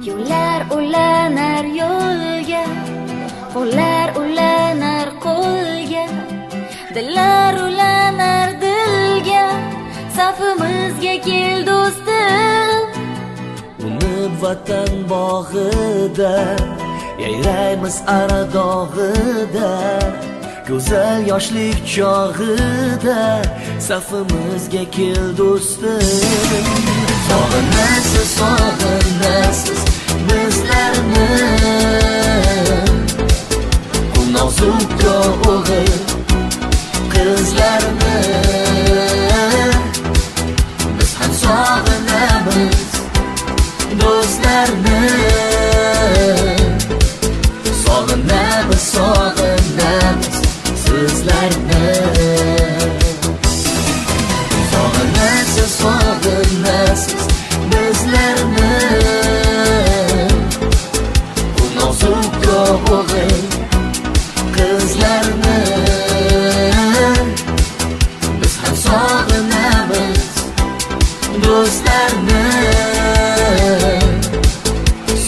Yo'llar ulanar yo'lga, qo'llar ulanar qo'lga, dillar ulanar dilga, safimizga kel do'stim. Unib vatan bog'ida, yayraymiz aradog'ida, go'zal yoshlik chog'ida, safimizga kel do'stim. Sog'inasiz, sog'inasiz bizlarni, bu nozik o'g'il qizlarni biz ham sog'inamiz do'stlarni. Sog'inamiz, sog'inamiz sizlarni. Sog'inasiz, sog'inasiz bizlarni, bu nozik o'g'il qizlarni biz ham sog'inamiz do'stlarni.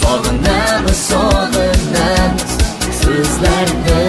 Sog'inamiz, sog'inamiz sizlarni.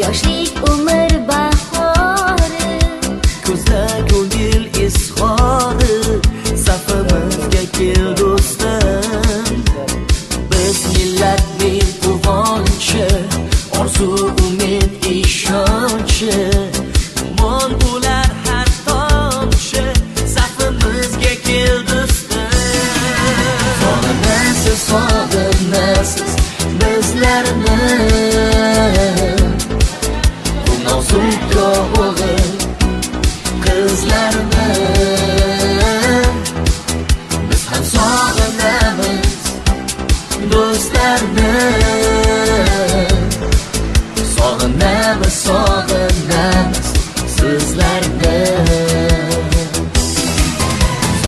Yoshlik umr bahori, Ko'zda ko'ngil izhori, safimizga kel do'stim. Biz millatning quvonchi, orzu umid ishonchi, umon bo'lar har tomchi, safimizga kel do'stim. Sog'inasiz, sog'inasiz bizlarni, nozik o'g'il qizlarni biz ham sog'inamiz do'stlarni. Sog'inamiz, sog'inamiz sizlarni.